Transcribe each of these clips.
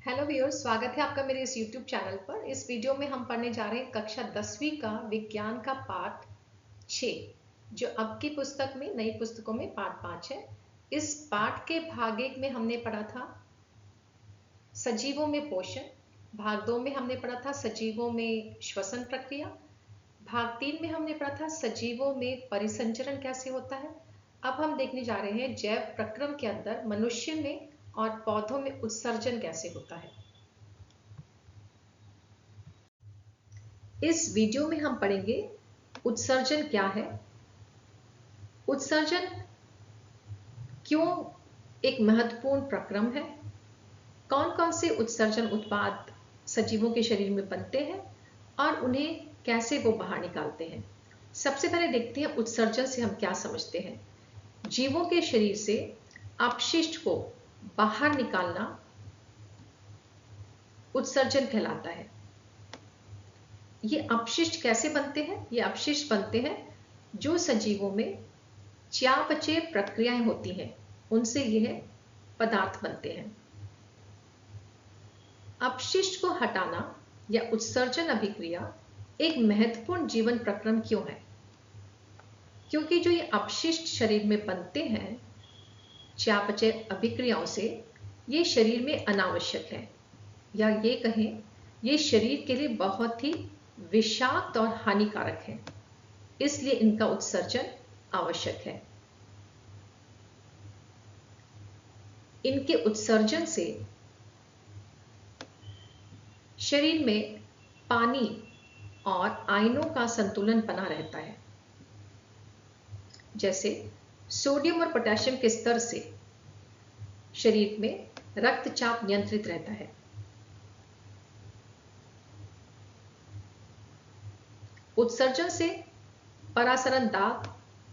Hello viewers, स्वागत है आपका मेरे इस यूट्यूब चैनल पर। इस वीडियो में हम पढ़ने जा रहे हैं कक्षा 10वीं का विज्ञान का पाठ 6, जो अब की पुस्तक में, नई पुस्तकों में पाठ 5 है। इस पाठ के भाग 1 में हमने पढ़ा था सजीवों में पोषण, भाग 2 में हमने पढ़ा था सजीवों में श्वसन प्रक्रिया, भाग 3 में हमने पढ़ा था सजीवों में परिसंचरण कैसे होता है। अब हम देखने जा रहे हैं जैव प्रक्रम के अंदर मनुष्य में और पौधों में उत्सर्जन कैसे होता है। इस वीडियो में हम पढ़ेंगे उत्सर्जन क्या है, उत्सर्जन क्यों एक महत्वपूर्ण प्रक्रम है, कौन कौन से उत्सर्जन उत्पाद सजीवों के शरीर में बनते हैं और उन्हें कैसे वो बाहर निकालते हैं। सबसे पहले देखते हैं उत्सर्जन से हम क्या समझते हैं। जीवों के शरीर से अपशिष्ट को बाहर निकालना उत्सर्जन कहलाता है। ये अपशिष्ट कैसे बनते हैं? ये अपशिष्ट बनते हैं जो सजीवों में चयापचय प्रक्रियाएं होती हैं, उनसे यह पदार्थ बनते हैं। अपशिष्ट को हटाना या उत्सर्जन अभिक्रिया एक महत्वपूर्ण जीवन प्रक्रम क्यों है? क्योंकि जो ये अपशिष्ट शरीर में बनते हैं चयापचय अभिक्रियाओं से, ये शरीर में अनावश्यक है, या ये कहें ये शरीर के लिए बहुत ही विषाक्त और हानिकारक है, इसलिए इनका उत्सर्जन आवश्यक है। इनके उत्सर्जन से शरीर में पानी और आयनों का संतुलन बना रहता है। जैसे सोडियम और पोटेशियम के स्तर से शरीर में रक्तचाप नियंत्रित रहता है। उत्सर्जन से परासरण दाब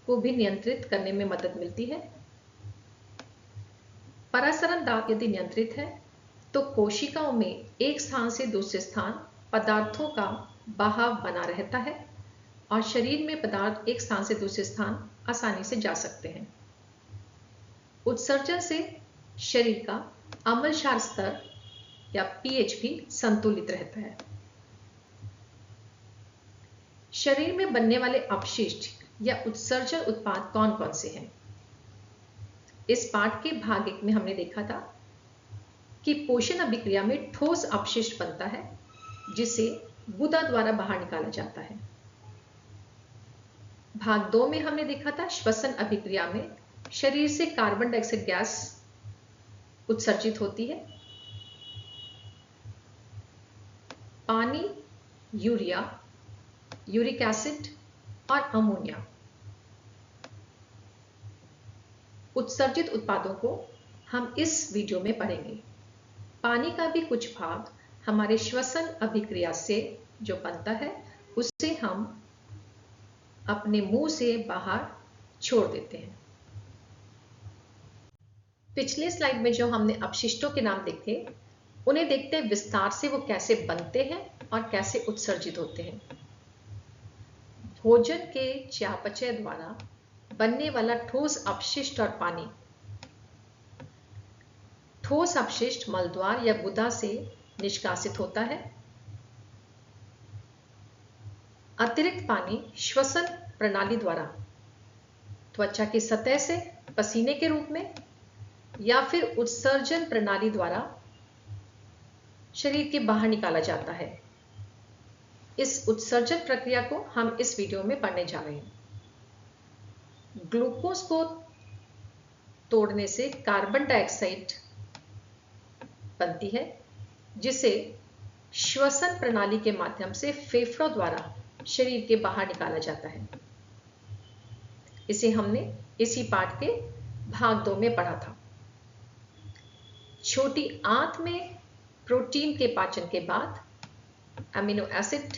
को भी नियंत्रित करने में मदद मिलती है। परासरण दाब यदि नियंत्रित है तो कोशिकाओं में एक स्थान से दूसरे स्थान पदार्थों का बहाव बना रहता है और शरीर में पदार्थ एक स्थान से दूसरे स्थान आसानी से जा सकते हैं। उत्सर्जन से शरीर का अम्ल क्षार स्तर या पीएच भी संतुलित रहता है। शरीर में बनने वाले अपशिष्ट या उत्सर्जन उत्पाद कौन कौन से हैं? इस पाठ के भाग 1 में हमने देखा था कि पोषण अभिक्रिया में ठोस अपशिष्ट बनता है जिसे गुदा द्वारा बाहर निकाला जाता है। भाग 2 में हमने देखा था श्वसन अभिक्रिया में शरीर से कार्बन डाइऑक्साइड गैस उत्सर्जित होती है। पानी, यूरिया, यूरिक एसिड और अमोनिया उत्सर्जित उत्पादों को हम इस वीडियो में पढ़ेंगे। पानी का भी कुछ भाग हमारे श्वसन अभिक्रिया से जो बनता है उसे हम अपने मुंह से बाहर छोड़ देते हैं। पिछले स्लाइड में जो हमने अपशिष्टों के नाम देखे, उन्हें देखते हैं विस्तार से वो कैसे बनते हैं और कैसे उत्सर्जित होते हैं। भोजन के चयापचय द्वारा बनने वाला ठोस अपशिष्ट और पानी। ठोस अपशिष्ट मलद्वार या गुदा से निष्कासित होता है। अतिरिक्त पानी श्वसन प्रणाली द्वारा त्वचा की सतह से पसीने के रूप में या फिर उत्सर्जन प्रणाली द्वारा शरीर के बाहर निकाला जाता है। इस उत्सर्जन प्रक्रिया को हम इस वीडियो में पढ़ने जा रहे हैं। ग्लूकोज को तोड़ने से कार्बन डाइऑक्साइड बनती है जिसे श्वसन प्रणाली के माध्यम से फेफड़ों द्वारा शरीर के बाहर निकाला जाता है। इसे हमने इसी पाठ के भाग 2 में पढ़ा था। छोटी आंत में प्रोटीन के पाचन के बाद अमीनो एसिड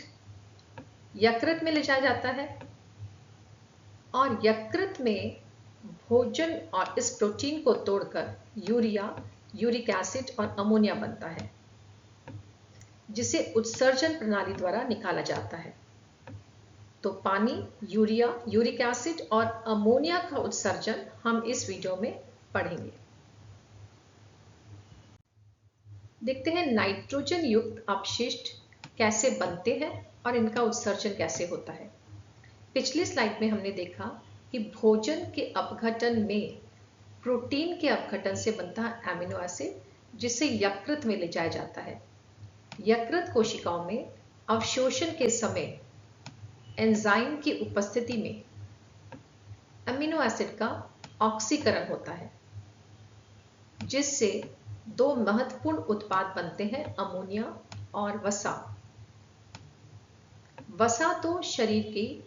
यकृत में ले जाया जाता है और यकृत में भोजन और इस प्रोटीन को तोड़कर यूरिया, यूरिक एसिड और अमोनिया बनता है जिसे उत्सर्जन प्रणाली द्वारा निकाला जाता है। तो पानी, यूरिया, यूरिक एसिड और अमोनिया का उत्सर्जन हम इस वीडियो में पढ़ेंगे। देखते हैं नाइट्रोजन युक्त अपशिष्ट कैसे बनते हैं और इनका उत्सर्जन कैसे होता है। पिछली स्लाइड में हमने देखा कि भोजन के अपघटन में प्रोटीन के अपघटन से बनता है एमिनो एसिड, जिसे यकृत में ले जाया जाता है। यकृत कोशिकाओं में अवशोषण के समय एंजाइम की उपस्थिति में अमीनो एसिड का ऑक्सीकरण होता है, जिससे दो महत्वपूर्ण उत्पाद बनते हैं, अमोनिया और वसा। वसा तो शरीर की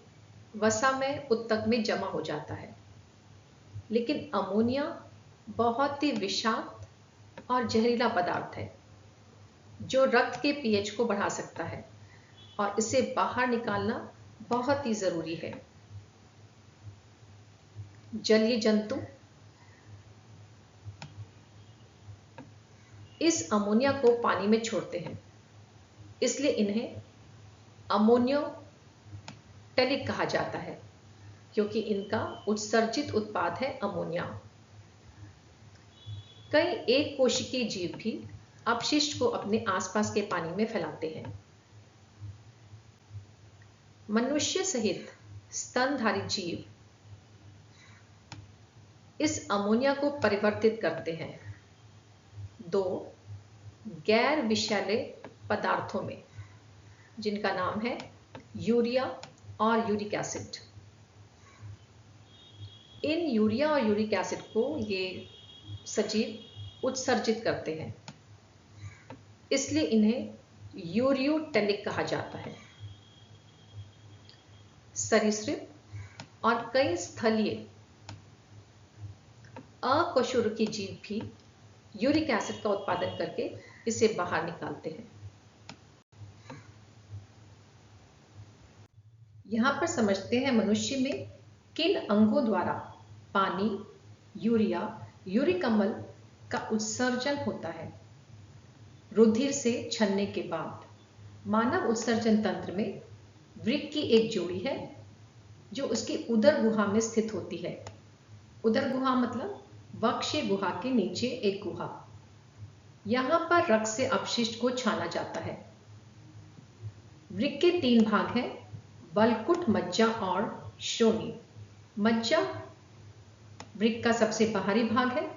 वसामय ऊतक में जमा हो जाता है, लेकिन अमोनिया बहुत ही विषाक्त और जहरीला पदार्थ है जो रक्त के पीएच को बढ़ा सकता है और इसे बाहर निकालना बहुत ही जरूरी है। जलीय जंतु इस अमोनिया को पानी में छोड़ते हैं, इसलिए इन्हें अमोनियोटेलिक कहा जाता है, क्योंकि इनका उत्सर्जित उत्पाद है अमोनिया। कई एक कोशिकीय जीव भी अपशिष्ट को अपने आसपास के पानी में फैलाते हैं। मनुष्य सहित स्तनधारी जीव इस अमोनिया को परिवर्तित करते हैं दो गैर विषैले पदार्थों में, जिनका नाम है यूरिया और यूरिक एसिड। इन यूरिया और यूरिक एसिड को ये सजीव उत्सर्जित करते हैं, इसलिए इन्हें यूरियोटेलिक कहा जाता है। सरीसृप और कई स्थलीय अकशेरुकी जीव भी यूरिक एसिड का उत्पादन करके इसे बाहर निकालते हैं। यहां पर समझते हैं मनुष्य में किन अंगों द्वारा पानी, यूरिया, यूरिक अम्ल का उत्सर्जन होता है। रुधिर से छलने के बाद मानव उत्सर्जन तंत्र में वृक्क की एक जोड़ी है जो उसकी उदर गुहा में स्थित होती है। उदर गुहा मतलब वक्ष गुहा के नीचे एक गुहा। यहां पर रक्त से अपशिष्ट को छाना जाता है। वृक्क के तीन भाग हैं, वलकुट, मज्जा और श्रोणि। मज्जा वृक्क का सबसे बाहरी भाग है,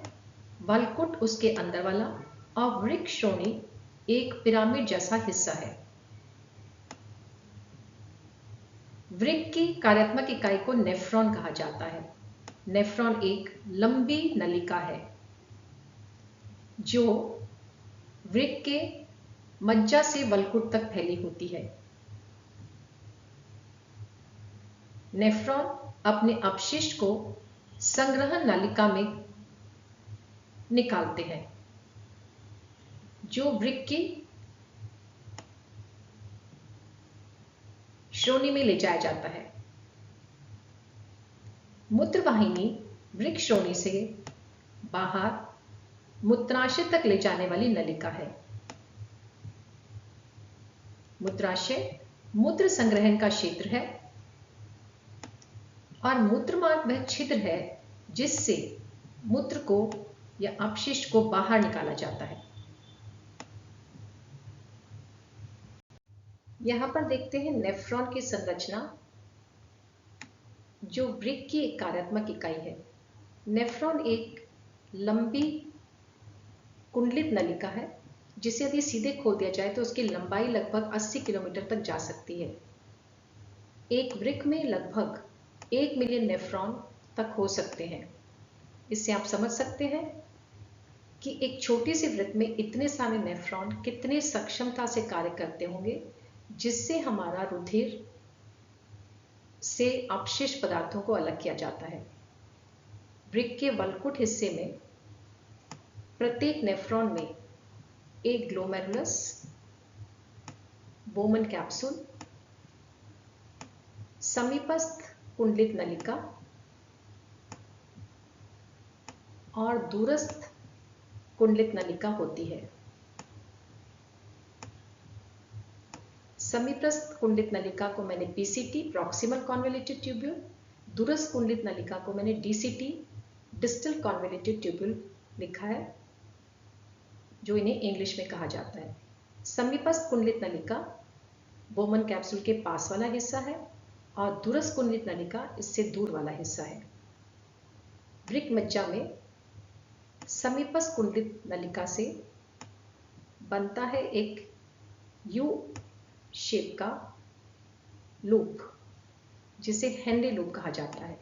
वलकुट उसके अंदर वाला और वृक्क श्रोणि एक पिरामिड जैसा हिस्सा है। वृक्क की कार्यात्मक इकाई को नेफ्रॉन कहा जाता है। नेफ्रॉन एक लंबी नलिका है जो वृक्क के मज्जा से वलकुट तक फैली होती है। नेफ्रॉन अपने अपशिष्ट को संग्रहण नलिका में निकालते हैं जो वृक्क की श्रोणि में ले जाया जाता है। मूत्रवाहिनी वृक्क श्रोणि से बाहर मूत्राशय तक ले जाने वाली नलिका है। मूत्राशय मूत्र संग्रहण का क्षेत्र है और मूत्रमार्ग वह छिद्र है जिससे मूत्र को या अपशिष्ट को बाहर निकाला जाता है। यहां पर देखते हैं नेफ्रॉन की संरचना, जो वृक्क की एक कार्यात्मक इकाई है। नेफ्रॉन एक लंबी कुंडलित नलिका है जिसे यदि सीधे खोल दिया जाए तो उसकी लंबाई लगभग 80 किलोमीटर तक जा सकती है। एक वृक्क में लगभग 1 मिलियन नेफ्रॉन तक हो सकते हैं। इससे आप समझ सकते हैं कि एक छोटी सी वृक्क में इतने सारे नेफ्रॉन कितने सक्षमता से कार्य करते होंगे, जिससे हमारा रुधिर से अपशिष्ट पदार्थों को अलग किया जाता है। वृक्क के वलकुट हिस्से में प्रत्येक नेफ्रॉन में एक ग्लोमेरुलस, बोमन कैप्सूल, समीपस्थ कुंडलित नलिका और दूरस्थ कुंडलित नलिका होती है। समीपस्थ कुंडलित नलिका को मैंने पीसीटी, प्रॉक्सिमल कॉन्वोल्यूटेड ट्यूब्यूल, दूरस्थ कुंडलित नलिका को मैंने डीसीटी, डिस्टल कॉन्वोल्यूटेड ट्यूब्यूल लिखा है। जो इन्हें इंग्लिश में कहा जाता है। समीपस्थ कुंडलित नलिका बोमन कैप्सूल के पास वाला हिस्सा है और दूरस्थ कुंडलित नलिका इससे दूर वाला हिस्सा है। वृक्क मज्जा में समीपस्थ कुंडलित नलिका से बनता है एक यू शेप का लूप, जिसे हेनरी लूप कहा जाता है।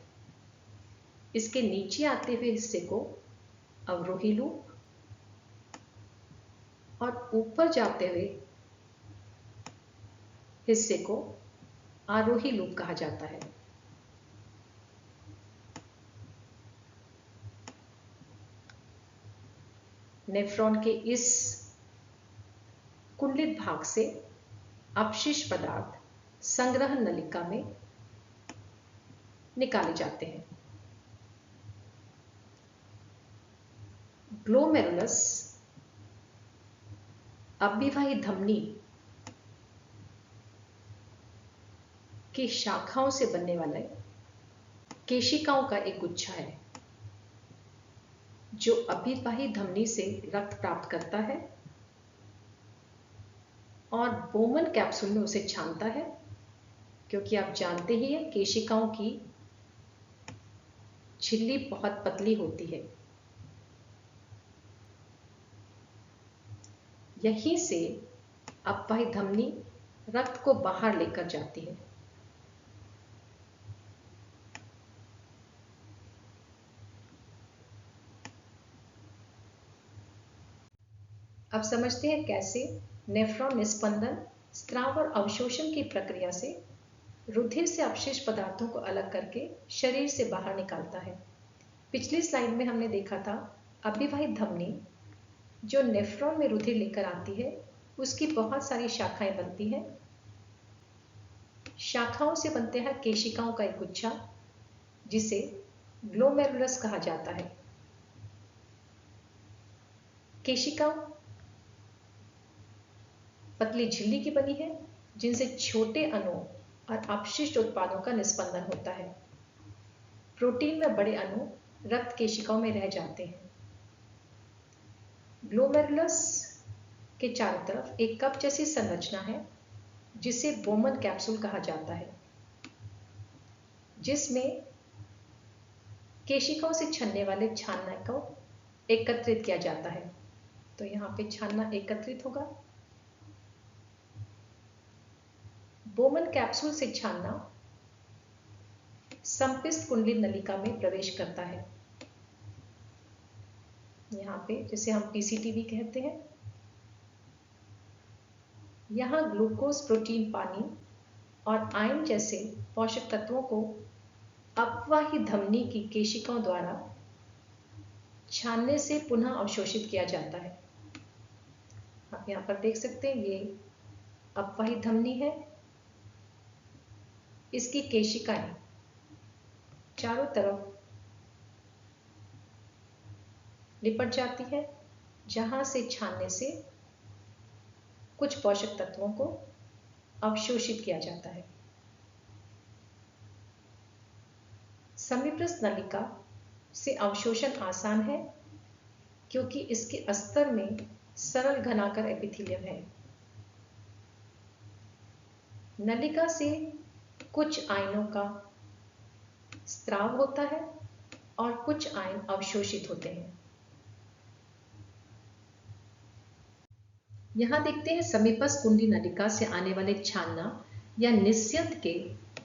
इसके नीचे आते हुए हिस्से को अवरोही लूप और ऊपर जाते हुए हिस्से को आरोही लूप कहा जाता है। नेफ्रॉन के इस कुंडलित भाग से अपशिष्ट पदार्थ संग्रहण नलिका में निकाले जाते हैं। ग्लोमेरुलस अविवाही धमनी की शाखाओं से बनने वाले केशिकाओं का एक गुच्छा है, जो अविवाही धमनी से रक्त प्राप्त करता है और बोमन कैप्सूल में उसे छानता है, क्योंकि आप जानते ही हैं केशिकाओं की झिल्ली बहुत पतली होती है। यहीं से अविवाही धमनी रक्त को बाहर लेकर जाती है। अब समझते हैं कैसे नेफ्रॉन निस्पंदन, स्राव और अवशोषण की प्रक्रिया से रुधिर से अपशिष्ट पदार्थों को अलग करके शरीर से बाहर निकालता है। पिछली स्लाइड में हमने देखा था अविवाही धमनी जो नेफ्रॉन में रुधिर लेकर आती है, उसकी बहुत सारी शाखाएं बनती हैं। शाखाओं से बनते हैं केशिकाओं का एक गुच्छा, जिसे ग्लोमेरुलस कहा जाता है। केशिका पतली झिल्ली की बनी है, जिनसे छोटे अणुओं और अपशिष्ट उत्पादों का निस्पंदन होता है। प्रोटीन में बड़े अणु रक्त केशिकाओं में रह जाते हैं। ग्लोमेरुलस के चारों तरफ एक कप जैसी संरचना है, जिसे बोमन कैप्सूल कहा जाता है, जिसमें केशिकाओं से छनने वाले छानना को एकत्रित किया जाता है। तो यहाँ पे छानना एकत्रित होगा। बोमन कैप्सूल से छानना संपिष्ट कुंडलित नलिका में प्रवेश करता है। यहाँ पे जिसे हम पीसीटी भी कहते हैं। यहाँ ग्लूकोज, प्रोटीन, पानी और आयन जैसे पोषक तत्वों को अविवाही धमनी की केशिकाओं द्वारा छानने से पुनः अवशोषित किया जाता है। आप यहाँ पर देख सकते हैं, ये अविवाही धमनी है। इसकी केशिकाएं चारों तरफ लिपट जाती है, जहां से छानने से कुछ पोषक तत्वों को अवशोषित किया जाता है। समीपस्थ नलिका से अवशोषण आसान है, क्योंकि इसके अस्तर में सरल घनाकर एपिथेलियम है। नलिका से कुछ आयनों का स्राव होता है और कुछ आयन अवशोषित होते हैं। यहां देखते हैं समीपस्थ कुंडी नलिका से आने वाले छानना या निस्यंद के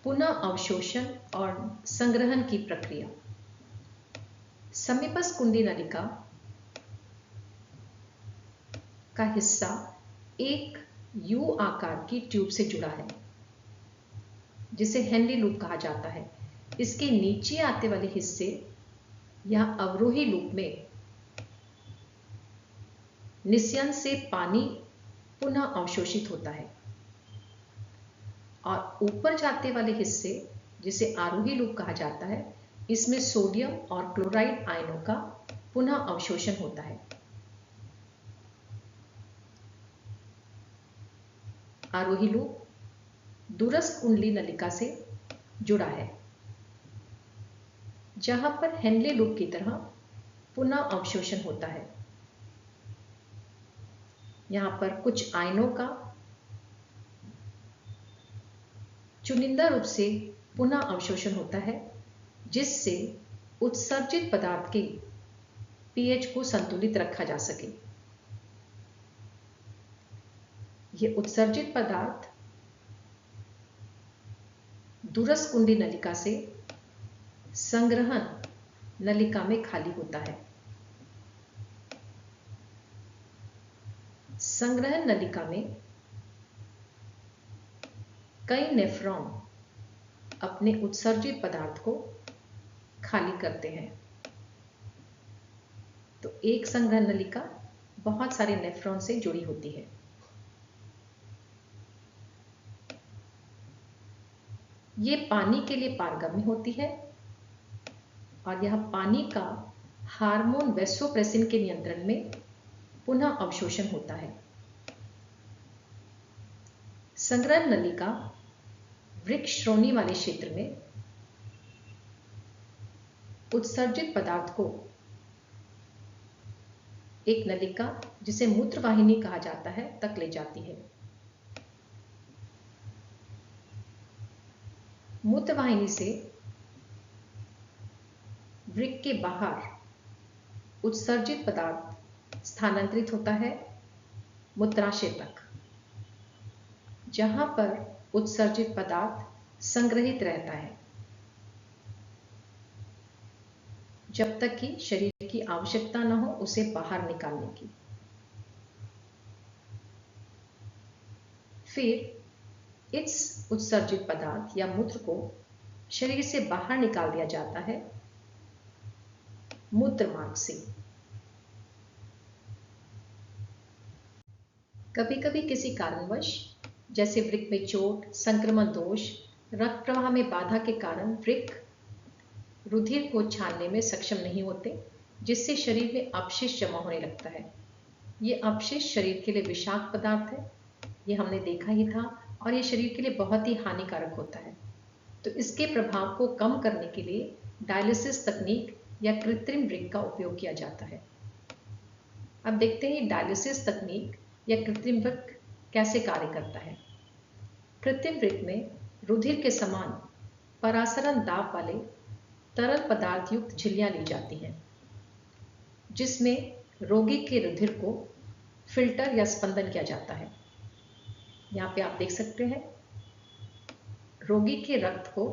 पुनः अवशोषण और संग्रहण की प्रक्रिया। समीपस्थ कुंडी नलिका का हिस्सा एक यू आकार की ट्यूब से जुड़ा है, जिसे हेनरी लूप कहा जाता है। इसके नीचे आते वाले हिस्से या अवरोही लूप में निस्यंद से पानी पुनः अवशोषित होता है और ऊपर जाते वाले हिस्से, जिसे आरोही लूप कहा जाता है, इसमें सोडियम और क्लोराइड आयनों का पुनः अवशोषण होता है। आरोही लूप दूरस्थ कुंडली नलिका से जुड़ा है, जहां पर हेनले लूप की तरह पुनः अवशोषण होता है। यहाँ पर कुछ आयनों का चुनिंदा रूप से पुनः अवशोषण होता है, जिससे उत्सर्जित पदार्थ के पीएच को संतुलित रखा जा सके। ये उत्सर्जित पदार्थ दूरस्थ कुंडी नलिका से संग्रहण नलिका में खाली होता है। संग्रहण नलिका में कई नेफ्रॉन अपने उत्सर्जित पदार्थ को खाली करते हैं। तो एक संग्रहण नलिका बहुत सारे नेफ्रॉन से जुड़ी होती है। ये पानी के लिए पारगम्य होती है और यह पानी का हार्मोन वैसोप्रेसिन के नियंत्रण में पुनः अवशोषण होता है। संग्रहण नलिका वृक्क श्रोणि वाले क्षेत्र में उत्सर्जित पदार्थ को एक नलिका, जिसे मूत्रवाहिनी कहा जाता है, तक ले जाती है। मूत्रवाहिनी से वृक्क के बाहर उत्सर्जित पदार्थ स्थानांतरित होता है मूत्राशय तक, जहां पर उत्सर्जित पदार्थ संग्रहित रहता है जब तक कि शरीर की आवश्यकता न हो उसे बाहर निकालने की। फिर इस उत्सर्जित पदार्थ या मूत्र को शरीर से बाहर निकाल दिया जाता है मूत्र मार्ग से। कभी कभी किसी कारणवश, जैसे वृक्क में चोट, संक्रमण दोष, रक्त प्रवाह में बाधा के कारण वृक्क रुधिर को छानने में सक्षम नहीं होते, जिससे शरीर में अपशिष्ट जमा होने लगता है। ये अपशिष्ट शरीर के लिए विषाक्त पदार्थ है, ये हमने देखा ही था, और ये शरीर के लिए बहुत ही हानिकारक होता है। तो इसके प्रभाव को कम करने के लिए डायलिसिस तकनीक या कृत्रिम वृक्क का उपयोग किया जाता है। अब देखते हैं डायलिसिस तकनीक या कृत्रिम वृक्क कैसे कार्य करता है। कृत्रिम वृक्क में रुधिर के समान परासरण दाब वाले तरल पदार्थ युक्त झिल्लियां ली जाती हैं, जिसमें रोगी के रुधिर को फिल्टर या स्पंदन किया जाता है। यहाँ पे आप देख सकते हैं, रोगी के रक्त को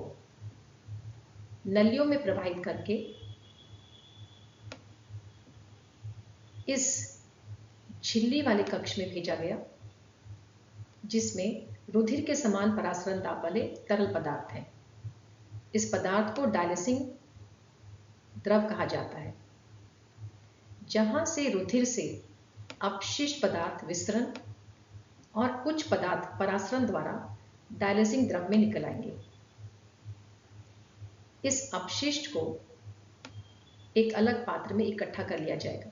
नलियों में प्रवाहित करके इस झिल्ली वाले कक्ष में भेजा गया, जिसमें रुधिर के समान परासरण दाब वाले तरल पदार्थ हैं। इस पदार्थ को डायलिसिंग द्रव कहा जाता है, जहां से रुधिर से अपशिष्ट पदार्थ विसरण और कुछ पदार्थ परासरण द्वारा डायलिसिंग द्रव में निकल आएंगे। इस अपशिष्ट को एक अलग पात्र में इकट्ठा कर लिया जाएगा।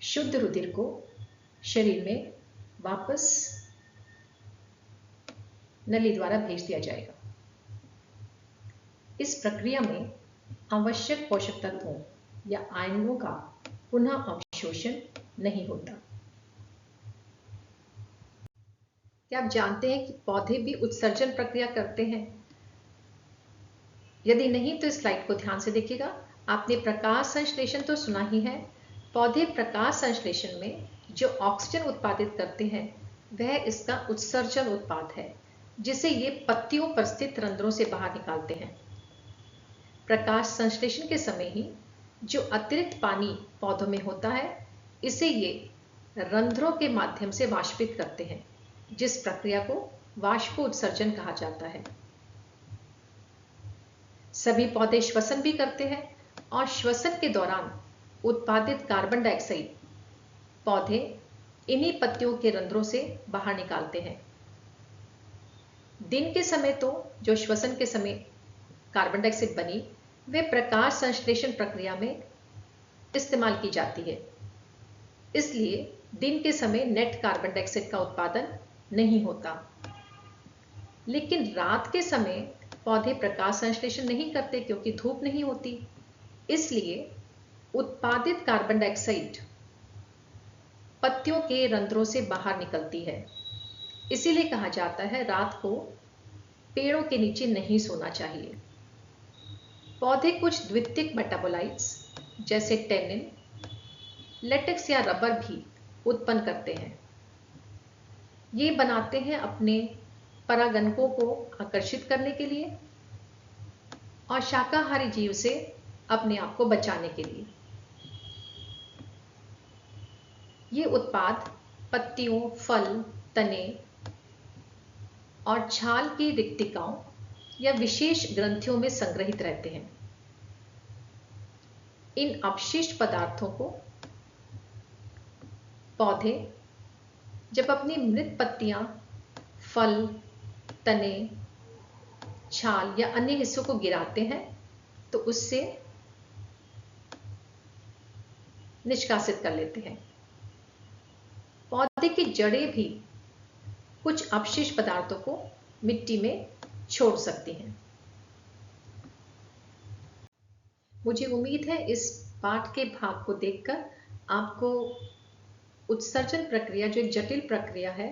शुद्ध रुधिर को शरीर में वापस नली द्वारा भेज दिया जाएगा। इस प्रक्रिया में आवश्यक पोषक तत्वों या आयनों का पुनः अवशोषण नहीं होता। क्या आप जानते हैं कि पौधे भी उत्सर्जन प्रक्रिया करते हैं? यदि नहीं तो इस स्लाइड को ध्यान से देखिएगा। आपने प्रकाश संश्लेषण तो सुना ही है। पौधे प्रकाश संश्लेषण में जो ऑक्सीजन उत्पादित करते हैं वह इसका उत्सर्जन उत्पाद है, जिसे ये पत्तियों पर स्थित रंध्रों से बाहर निकालते हैं। प्रकाश संश्लेषण के समय ही जो अतिरिक्त पानी पौधों में होता है, इसे ये रंध्रों के माध्यम से वाष्पित करते हैं, जिस प्रक्रिया को वाष्प उत्सर्जन कहा जाता है। सभी पौधे श्वसन भी करते हैं और श्वसन के दौरान उत्पादित कार्बन डाइऑक्साइड पौधे इन्हीं पत्तियों के रंध्रों से बाहर निकालते हैं। दिन के समय तो जो श्वसन के समय कार्बन डाइऑक्साइड बनी, वे प्रकाश संश्लेषण प्रक्रिया में इस्तेमाल की जाती है, इसलिए दिन के समय नेट कार्बन डाइऑक्साइड का उत्पादन नहीं होता। लेकिन रात के समय पौधे प्रकाश संश्लेषण नहीं करते, क्योंकि धूप नहीं होती, इसलिए उत्पादित कार्बन डाइऑक्साइड पत्तियों के रंध्रों से बाहर निकलती है। इसीलिए कहा जाता है रात को पेड़ों के नीचे नहीं सोना चाहिए। पौधे कुछ द्वितीयक मेटाबोलाइट्स जैसे टेनिन, लेटेक्स या रबर भी उत्पन्न करते हैं। ये बनाते हैं अपने परागणकों को आकर्षित करने के लिए और शाकाहारी जीव से अपने आप को बचाने के लिए। ये उत्पाद पत्तियों, फल, तने और छाल की रिक्तिकाओं या विशेष ग्रंथियों में संग्रहित रहते हैं। इन अपशिष्ट पदार्थों को पौधे जब अपनी मृत पत्तियां, फल, तने, छाल या अन्य हिस्सों को गिराते हैं तो उससे निष्कासित कर लेते हैं। पौधे की जड़ें भी कुछ अपशिष्ट पदार्थों को मिट्टी में छोड़ सकती हैं। मुझे उम्मीद है इस पाठ के भाग को देखकर आपको उत्सर्जन प्रक्रिया, जो एक जटिल प्रक्रिया है,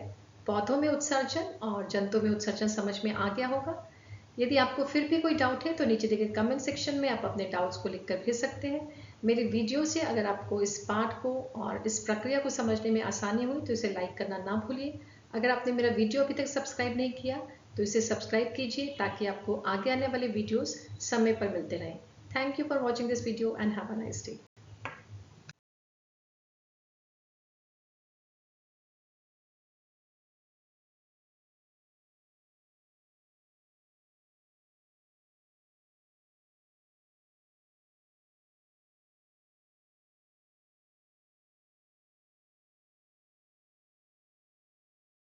पौधों में उत्सर्जन और जंतुओं में उत्सर्जन समझ में आ गया होगा। यदि आपको फिर भी कोई डाउट है तो नीचे दिए गए कमेंट सेक्शन में आप अपने डाउट्स को लिखकर भेज सकते हैं। मेरे वीडियो से अगर आपको इस पाठ को और इस प्रक्रिया को समझने में आसानी हुई तो इसे लाइक करना ना भूलिए। अगर आपने मेरा वीडियो अभी तक सब्सक्राइब नहीं किया तो इसे सब्सक्राइब कीजिए ताकि आपको आगे आने वाले वीडियोस समय पर मिलते रहें। Thank you for watching this video and have a nice day.